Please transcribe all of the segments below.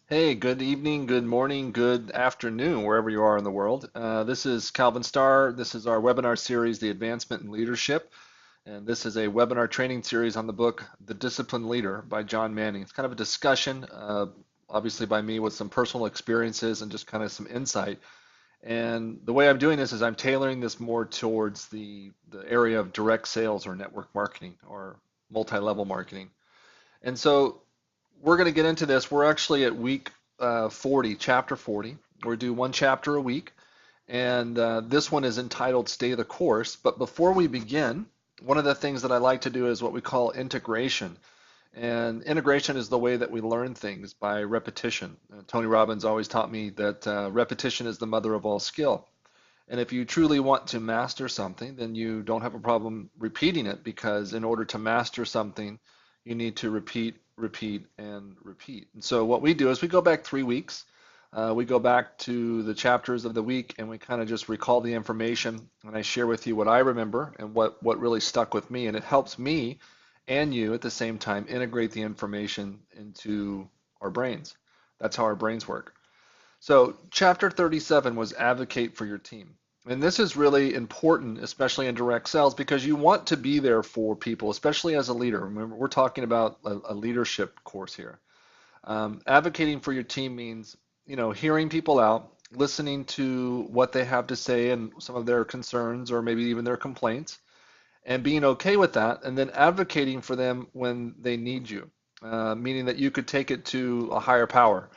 Hey, good evening, good morning, good afternoon, wherever you are in the world. This is Calvin Starre. This is our webinar series, The Advancement in Leadership. And this is a webinar training series on the book, The Disciplined Leader by John Manning. It's kind of a discussion, obviously by me with some personal experiences and just kind of some insight. And the way I'm doing this is I'm tailoring this more towards the area of direct sales or network marketing or multi-level marketing. And so we're going to get into this. We're actually at week 40, chapter 40. We do one chapter a week, and this one is entitled Stay the Course. But before we begin, one of the things that I like to do is what we call integration. And integration is the way that we learn things by repetition. Tony Robbins always taught me that repetition is the mother of all skill. And if you truly want to master something, then you don't have a problem repeating it because in order to master something, you need to repeat, repeat, and repeat. And so what we do is we go back 3 weeks. We go back to the chapters of the week and we kind of just recall the information. And I share with you what I remember and what really stuck with me. And it helps me and you at the same time integrate the information into our brains. That's how our brains work. So, chapter 37 was advocate for your team. And this is really important, especially in direct sales, because you want to be there for people, especially as a leader. Remember, we're talking about a leadership course here. Advocating for your team means, hearing people out, listening to what they have to say and some of their concerns or maybe even their complaints, and being okay with that, and then advocating for them when they need you, meaning that you could take it to a higher power.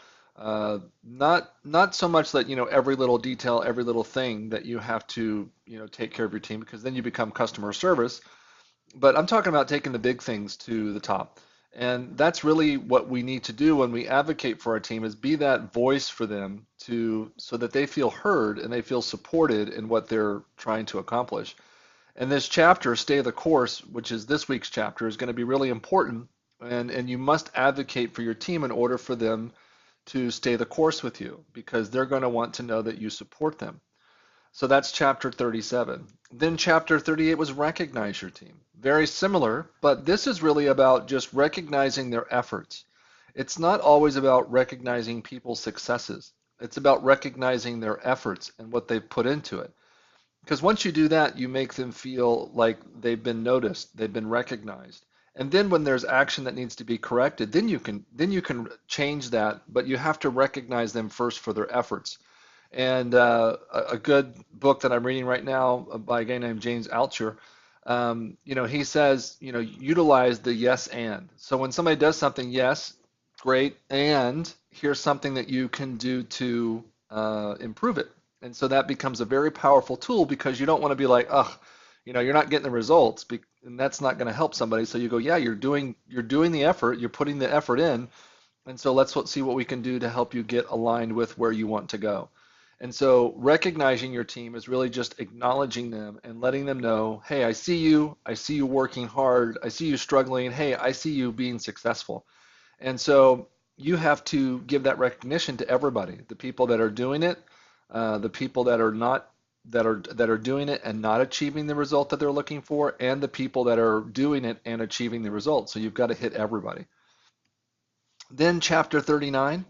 Not so much that every little detail, every little thing that you have to take care of your team because then you become customer service. But I'm talking about taking the big things to the top. And that's really what we need to do when we advocate for our team is be that voice for them to so that they feel heard and they feel supported in what they're trying to accomplish. And this chapter, Stay the Course, which is this week's chapter, is going to be really important. And you must advocate for your team in order for them to stay the course with you because they're going to want to know that you support them. So that's chapter 37. Then chapter 38 was recognize your team. Very similar, but this is really about just recognizing their efforts. It's not always about recognizing people's successes. It's about recognizing their efforts and what they've put into it. Because once you do that, you make them feel like they've been noticed, they've been recognized. And then when there's action that needs to be corrected, then you can change that, but you have to recognize them first for their efforts. And a good book that I'm reading right now by a guy named James Altucher, he says, utilize the yes and. So when somebody does something, yes, great, and here's something that you can do to improve it. And so that becomes a very powerful tool because you don't want to be like, ugh, you're not getting the results, and that's not going to help somebody. So you go, yeah, you're doing the effort, you're putting the effort in, and so see what we can do to help you get aligned with where you want to go. And so recognizing your team is really just acknowledging them and letting them know, hey, I see you. I see you working hard. I see you struggling. Hey, I see you being successful. And so you have to give that recognition to everybody, the people that are doing it, the people that are not that are doing it and not achieving the result that they're looking for, and the people that are doing it and achieving the result. So you've got to hit everybody. Then chapter 39,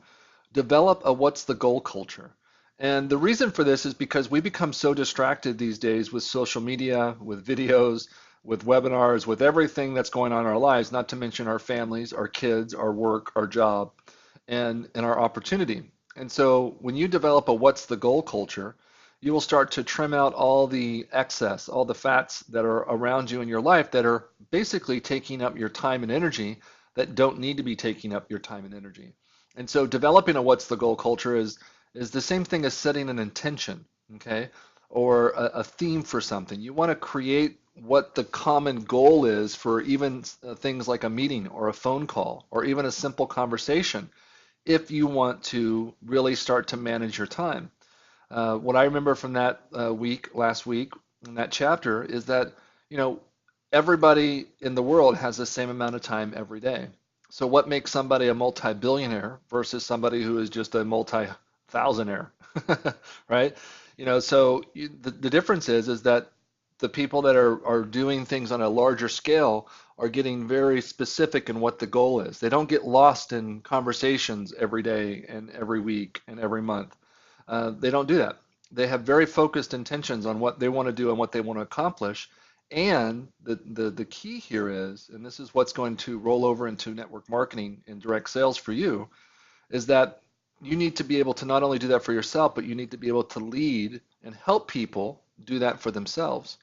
develop a what's the goal culture. And the reason for this is because we become so distracted these days with social media, with videos, with webinars, with everything that's going on in our lives, not to mention our families, our kids, our work, our job, and our opportunity. And so when you develop a what's the goal culture, you will start to trim out all the excess, all the fats that are around you in your life that are basically taking up your time and energy that don't need to be taking up your time and energy. And so developing a what's the goal culture is the same thing as setting an intention, okay? Or a theme for something. You want to create what the common goal is for even things like a meeting or a phone call or even a simple conversation if you want to really start to manage your time. What I remember from that last week, in that chapter, is that, you know, everybody in the world has the same amount of time every day. So what makes somebody a multi-billionaire versus somebody who is just a multi-thousandaire, right? So the difference is that the people that are doing things on a larger scale are getting very specific in what the goal is. They don't get lost in conversations every day and every week and every month. They don't do that. They have very focused intentions on what they want to do and what they want to accomplish. And the key here is, and this is what's going to roll over into network marketing and direct sales for you, is that you need to be able to not only do that for yourself, but you need to be able to lead and help people do that for themselves,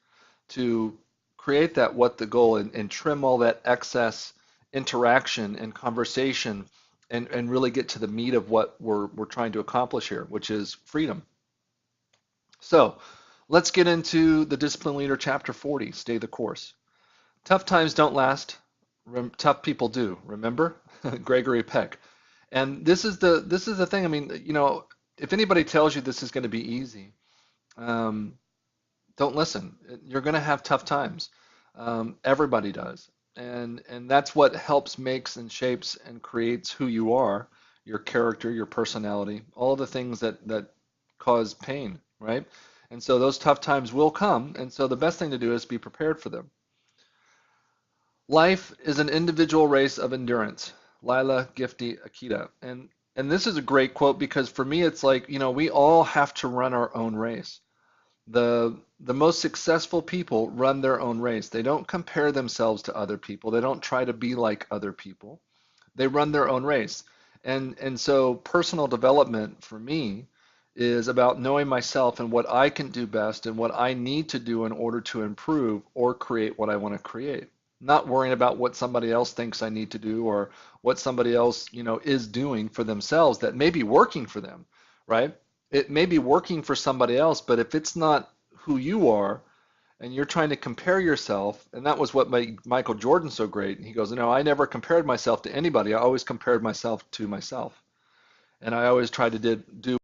to create that what the goal, and trim all that excess interaction and conversation, and really get to the meat of what we're trying to accomplish here, which is freedom. So let's get into the Discipline Leader chapter 40, Stay the Course. Tough times don't last. Tough people do. Remember? Gregory Peck. And this is the thing. I mean, if anybody tells you this is going to be easy, um, don't listen. You're going to have tough times. Everybody does, and that's what helps, makes, and shapes and creates who you are, your character, your personality, all the things that cause pain, right? And so those tough times will come, and so the best thing to do is be prepared for them. Life is an individual race of endurance. Lila Gifty Akita. And this is a great quote because for me it's like, we all have to run our own race. The most successful people run their own race. They don't compare themselves to other people. They don't try to be like other people. They run their own race. And so personal development for me is about knowing myself and what I can do best and what I need to do in order to improve or create what I want to create. Not worrying about what somebody else thinks I need to do or what somebody else, is doing for themselves that may be working for them, right? It may be working for somebody else, but if it's not who you are, and you're trying to compare yourself, and that was what made Michael Jordan so great. He goes, I never compared myself to anybody. I always compared myself to myself, and I always tried to do,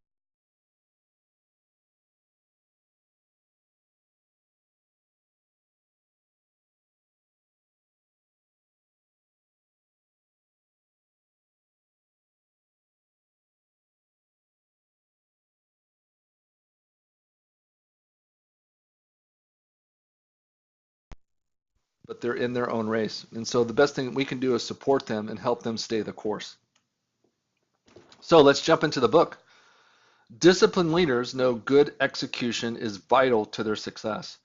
but they're in their own race. And so the best thing we can do is support them and help them stay the course. So let's jump into the book. Disciplined leaders know good execution is vital to their success.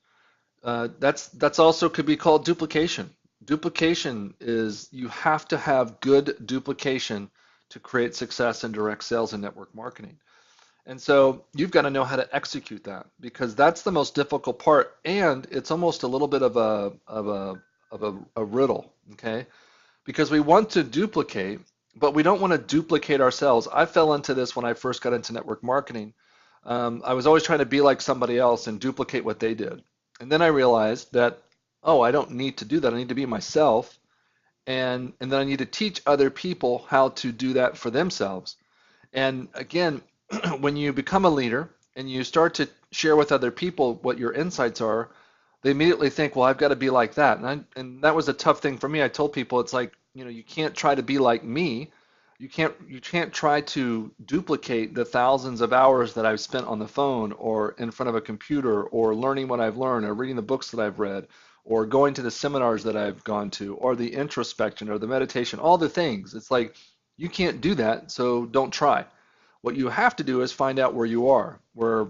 That's also could be called duplication. Duplication is you have to have good duplication to create success in direct sales and network marketing. And so you've got to know how to execute that because that's the most difficult part, and it's almost a little bit of a riddle, okay? Because we want to duplicate, but we don't want to duplicate ourselves. I fell into this when I first got into network marketing. I was always trying to be like somebody else and duplicate what they did. And then I realized that, oh, I don't need to do that. I need to be myself. And then I need to teach other people how to do that for themselves. And again, when you become a leader and you start to share with other people what your insights are, they immediately think, well, I've got to be like that. And that was a tough thing for me. I told people it's like, you can't try to be like me. You can't try to duplicate the thousands of hours that I've spent on the phone or in front of a computer or learning what I've learned or reading the books that I've read or going to the seminars that I've gone to or the introspection or the meditation, all the things. It's like you can't do that, so don't try. What you have to do is find out where you are. Where,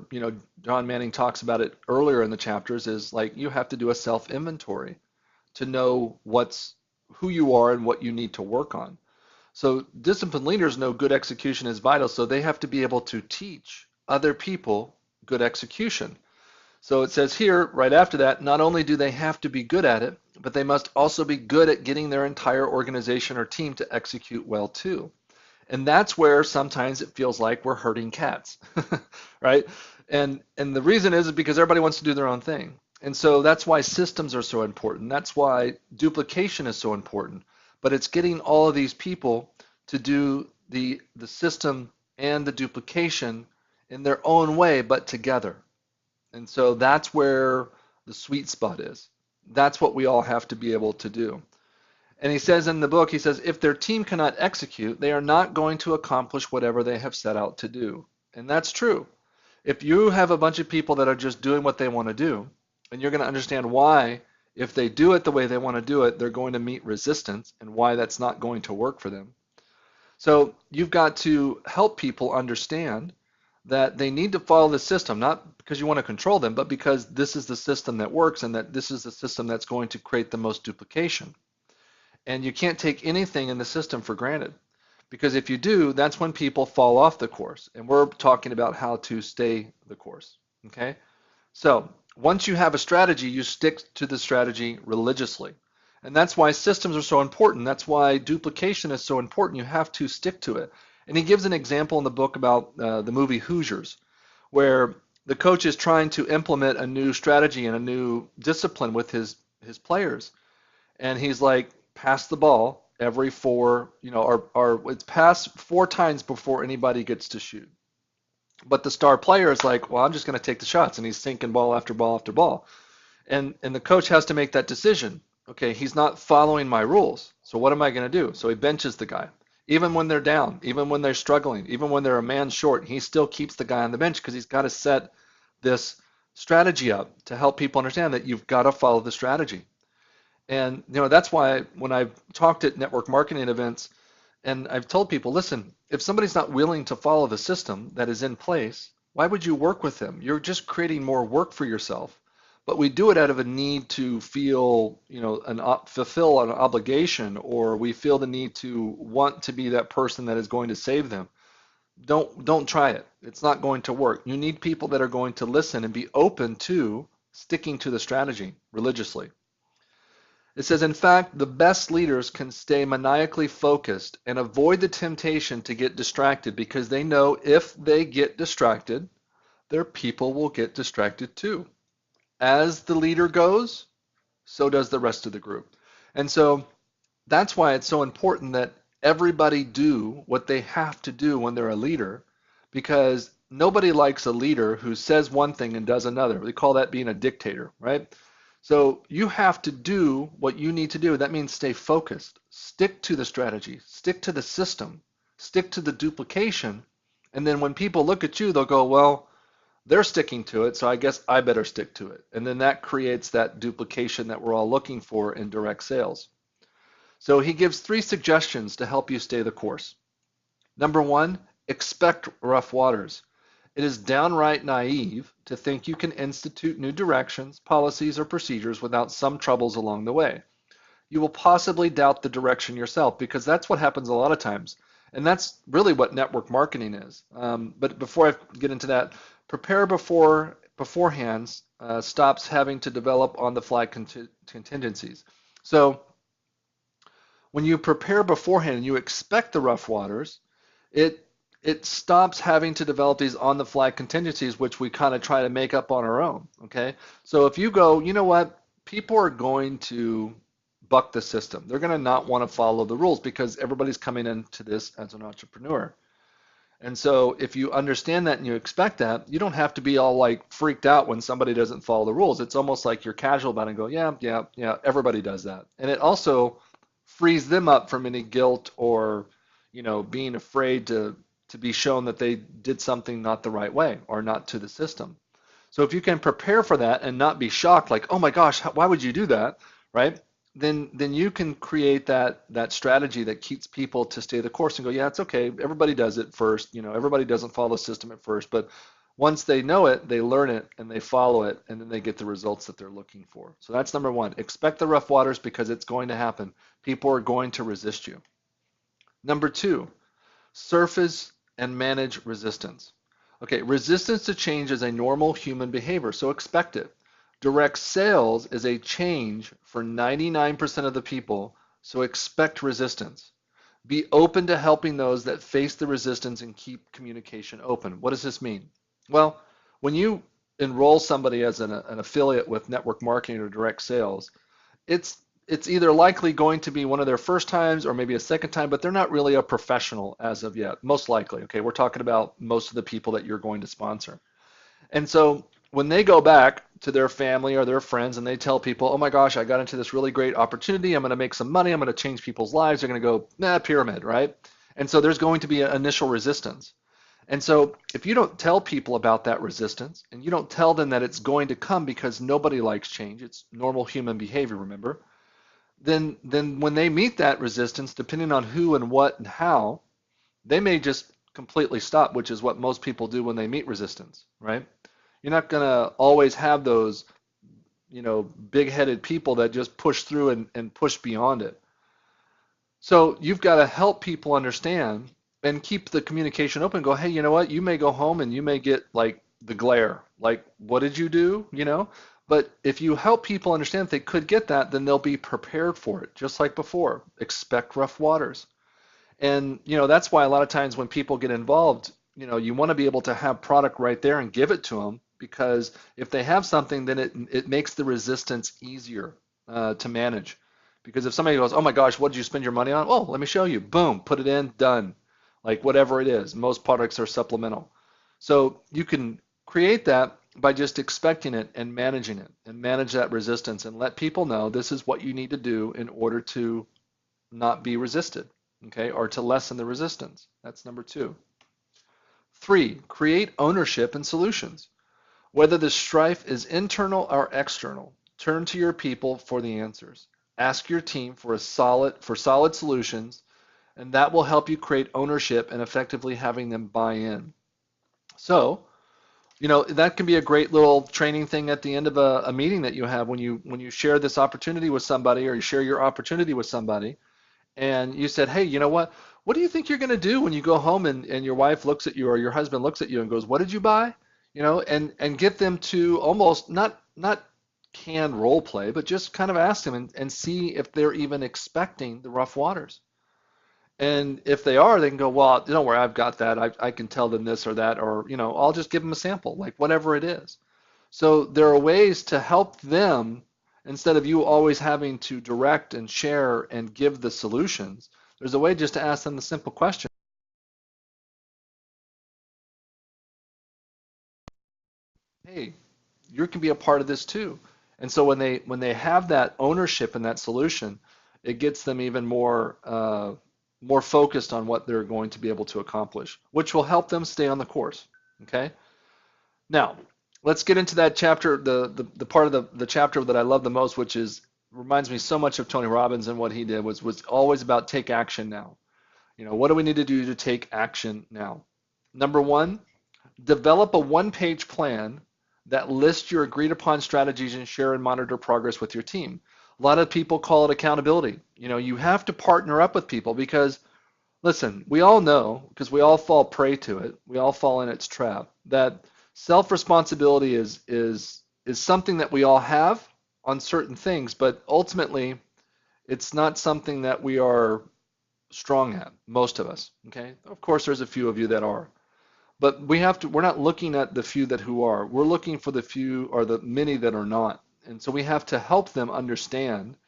John Manning talks about it earlier in the chapters is like you have to do a self-inventory to know who you are and what you need to work on. So disciplined leaders know good execution is vital, so they have to be able to teach other people good execution. So it says here, right after that, not only do they have to be good at it, but they must also be good at getting their entire organization or team to execute well too. And that's where sometimes it feels like we're herding cats, right? And the reason is because everybody wants to do their own thing. And so that's why systems are so important. That's why duplication is so important. But it's getting all of these people to do the system and the duplication in their own way, but together. And so that's where the sweet spot is. That's what we all have to be able to do. And he says in the book, he says, if their team cannot execute, they are not going to accomplish whatever they have set out to do. And that's true. If you have a bunch of people that are just doing what they want to do, And you're going to understand why, if they do it the way they want to do it, they're going to meet resistance and why that's not going to work for them. So you've got to help people understand that they need to follow the system, not because you want to control them, but because this is the system that works and that this is the system that's going to create the most duplication. And you can't take anything in the system for granted. Because if you do, that's when people fall off the course. And we're talking about how to stay the course. Okay? So once you have a strategy, you stick to the strategy religiously. And that's why systems are so important. That's why duplication is so important. You have to stick to it. And he gives an example in the book about the movie Hoosiers, where the coach is trying to implement a new strategy and a new discipline with his players. And he's like, pass the ball every four, or it's pass four times before anybody gets to shoot. But the star player is like, well, I'm just going to take the shots, and he's sinking ball after ball after ball. And the coach has to make that decision. Okay, he's not following my rules. So what am I going to do? So he benches the guy. Even when they're down, even when they're struggling, even when they're a man short, he still keeps the guy on the bench because he's got to set this strategy up to help people understand that you've got to follow the strategy. And that's why when I've talked at network marketing events and I've told people, listen, if somebody's not willing to follow the system that is in place, why would you work with them? You're just creating more work for yourself. But we do it out of a need to feel, fulfill an obligation, or we feel the need to want to be that person that is going to save them. Don't try it. It's not going to work. You need people that are going to listen and be open to sticking to the strategy religiously. It says, in fact, the best leaders can stay maniacally focused and avoid the temptation to get distracted because they know if they get distracted, their people will get distracted too. As the leader goes, so does the rest of the group. And so that's why it's so important that everybody do what they have to do when they're a leader, because nobody likes a leader who says one thing and does another. We call that being a dictator, right? So you have to do what you need to do. That means stay focused, stick to the strategy, stick to the system, stick to the duplication. And then when people look at you, they'll go, well, they're sticking to it, so I guess I better stick to it. And then that creates that duplication that we're all looking for in direct sales. So he gives 3 suggestions to help you stay the course. Number 1, expect rough waters. It is downright naive to think you can institute new directions, policies, or procedures without some troubles along the way. You will possibly doubt the direction yourself because that's what happens a lot of times. And that's really what network marketing is. But before I get into that, prepare beforehand stops having to develop on the fly contingencies. So when you prepare beforehand and you expect the rough waters, it it stops having to develop these on the fly contingencies, which we kind of try to make up on our own. Okay. So if you go, you know what, people are going to buck the system. They're going to not want to follow the rules because everybody's coming into this as an entrepreneur. And so if you understand that and you expect that, you don't have to be all like freaked out when somebody doesn't follow the rules. It's almost like you're casual about it and go, yeah, yeah, yeah, everybody does that. And it also frees them up from any guilt or, being afraid to be shown that they did something not the right way or not to the system. So if you can prepare for that and not be shocked, like, oh my gosh, why would you do that, right? Then you can create that strategy that keeps people to stay the course and go, yeah, it's okay. Everybody does it first. Everybody doesn't follow the system at first, but once they know it, they learn it and they follow it, and then they get the results that they're looking for. So that's number one. Expect the rough waters because it's going to happen. People are going to resist you. Number two, surface and manage resistance. Okay, resistance to change is a normal human behavior, so expect it. Direct sales is a change for 99% of the people, so expect resistance. Be open to helping those that face the resistance and keep communication open. What does this mean? Well, when you enroll somebody as an affiliate with network marketing or direct sales, it's either likely going to be one of their first times or maybe a second time, but they're not really a professional as of yet, most likely. Okay, we're talking about most of the people that you're going to sponsor. And so when they go back to their family or their friends and they tell people, oh my gosh, I got into this really great opportunity, I'm going to make some money, I'm going to change people's lives, they're going to go, nah, pyramid, right? And so there's going to be an initial resistance. And so if you don't tell people about that resistance and you don't tell them that it's going to come because nobody likes change, it's normal human behavior, remember, then when they meet that resistance, depending on who and what and how, they may just completely stop, which is what most people do when they meet resistance, right? You're not going to always have those, big-headed people that just push through and push beyond it. So you've got to help people understand and keep the communication open. Go, hey, you know what? You may go home and you may get like the glare, like, what did you do? But if you help people understand that they could get that, then they'll be prepared for it, just like before. Expect rough waters. And that's why a lot of times when people get involved, you want to be able to have product right there and give it to them, because if they have something, then it makes the resistance easier to manage. Because if somebody goes, "Oh my gosh, what did you spend your money on?" "Oh, let me show you." Boom, put it in, done. Like whatever it is. Most products are supplemental. So you can create that by just expecting it and managing it and manage that resistance and let people know this is what you need to do in order to not be resisted, okay, or to lessen the resistance. That's number two. Three, create ownership and solutions. Whether the strife is internal or external, turn to your people for the answers. Ask your team for solid solutions, and that will help you create ownership and effectively having them buy in. So, that can be a great little training thing at the end of a meeting that you have when you share this opportunity with somebody, or you share your opportunity with somebody, and you said, hey, you know what? What do you think you're going to do when you go home and your wife looks at you or your husband looks at you and goes, what did you buy? And get them to almost not can role play, but just kind of ask them and see if they're even expecting the rough waters. And if they are, they can go, well, don't worry, I've got that. I can tell them this or that, or, I'll just give them a sample, like whatever it is. So there are ways to help them instead of you always having to direct and share and give the solutions. There's a way just to ask them the simple question. Hey, you can be a part of this too. And so when they have that ownership in that solution, it gets them even more focused on what they're going to be able to accomplish, which will help them stay on the course. Okay. Now, let's get into that chapter, the part of the chapter that I love the most, which reminds me so much of Tony Robbins, and what he did was always about take action now. What do we need to do to take action now? Number one, develop a one-page plan that lists your agreed upon strategies and share and monitor progress with your team. A lot of people call it accountability. You have to partner up with people because, listen, we all know, because we all fall prey to it, we all fall in its trap, that self-responsibility is something that we all have on certain things, but ultimately it's not something that we are strong at, most of us, okay? Of course, there's a few of you that are. But we're not looking at the few that who are. We're looking for the few or the many that are not. And so we have to help them understand.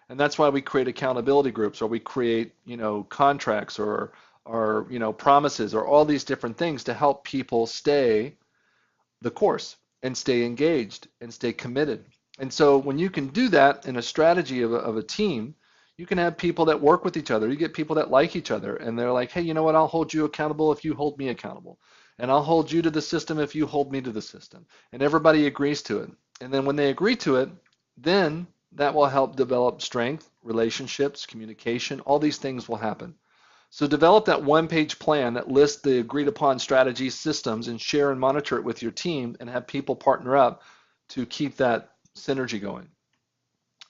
And that's why we create accountability groups, or we create, contracts, or promises, or all these different things to help people stay the course and stay engaged and stay committed. And so when you can do that in a strategy of a team, you can have people that work with each other. You get people that like each other, and they're like, hey, you know what? I'll hold you accountable if you hold me accountable. And I'll hold you to the system if you hold me to the system. And everybody agrees to it. And then when they agree to it, then that will help develop strength, relationships, communication. All these things will happen. So develop that one-page plan that lists the agreed upon strategies, systems, and share and monitor it with your team, and have people partner up to keep that synergy going.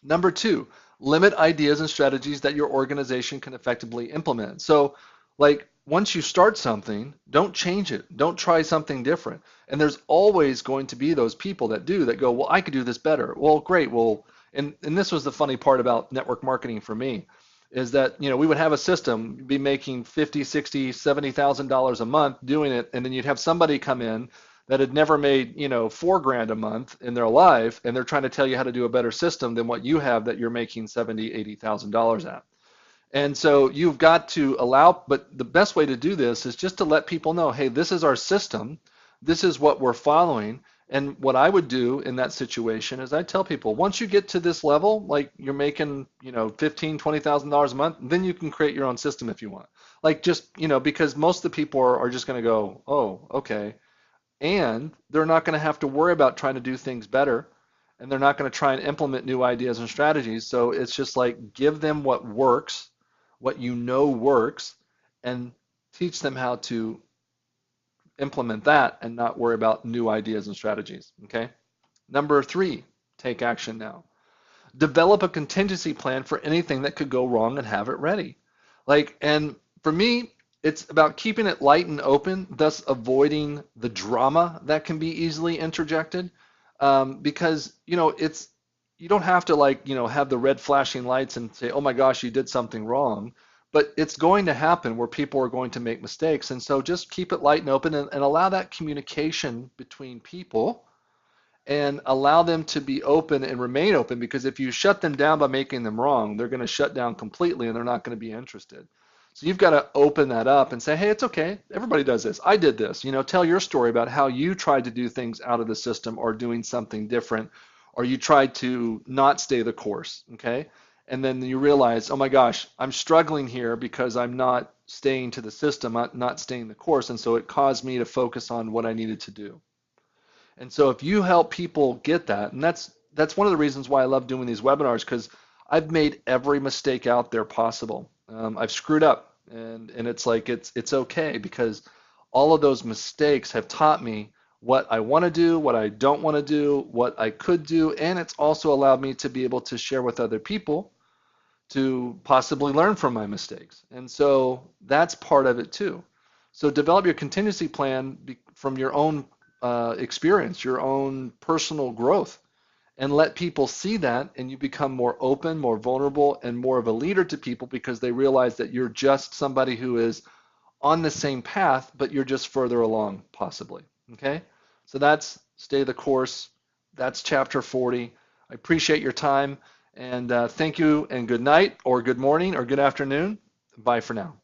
Number two, limit ideas and strategies that your organization can effectively implement. So, like, once you start something, don't change it. Don't try something different. And there's always going to be those people that go, well, I could do this better. Well, great. Well, and this was the funny part about network marketing for me, is that, we would have a system, be making 50, 60, $70,000 a month doing it, and then you'd have somebody come in that had never made, $4 grand a month in their life, and they're trying to tell you how to do a better system than what you have that you're making 70, $80,000 at. And so you've got to allow, but the best way to do this is just to let people know, hey, this is our system, this is what we're following, And what I would do in that situation is I tell people, once you get to this level, like you're making, $15,000, $20,000 a month, then you can create your own system if you want. Like just, because most of the people are just going to go, oh, okay. And they're not going to have to worry about trying to do things better. And they're not going to try and implement new ideas and strategies. So it's just like give them what works, what you know works, and teach them how to implement that and not worry about new ideas and strategies. Okay. Number three, take action now. Develop a contingency plan for anything that could go wrong and have it ready. And for me, it's about keeping it light and open, thus avoiding the drama that can be easily interjected. Because, you don't have to have the red flashing lights and say, oh my gosh, you did something wrong. But it's going to happen where people are going to make mistakes. And so just keep it light and open and allow that communication between people and allow them to be open and remain open, because if you shut them down by making them wrong, they're going to shut down completely and they're not going to be interested. So you've got to open that up and say, hey, it's okay. Everybody does this. I did this. Tell your story about how you tried to do things out of the system or doing something different, or you tried to not stay the course. Okay. And then you realize, oh my gosh, I'm struggling here because I'm not staying to the system, not staying the course. And so it caused me to focus on what I needed to do. And so if you help people get that, and that's one of the reasons why I love doing these webinars, because I've made every mistake out there possible. I've screwed up, and it's like it's okay, because all of those mistakes have taught me what I want to do, what I don't want to do, what I could do, and it's also allowed me to be able to share with other people to possibly learn from my mistakes. And so that's part of it too. So develop your contingency plan from your own experience, your own personal growth, and let people see that, and you become more open, more vulnerable, and more of a leader to people, because they realize that you're just somebody who is on the same path, but you're just further along, possibly. Okay? So that's stay the course. That's chapter 40. I appreciate your time, and thank you, and good night, or good morning, or good afternoon. Bye for now.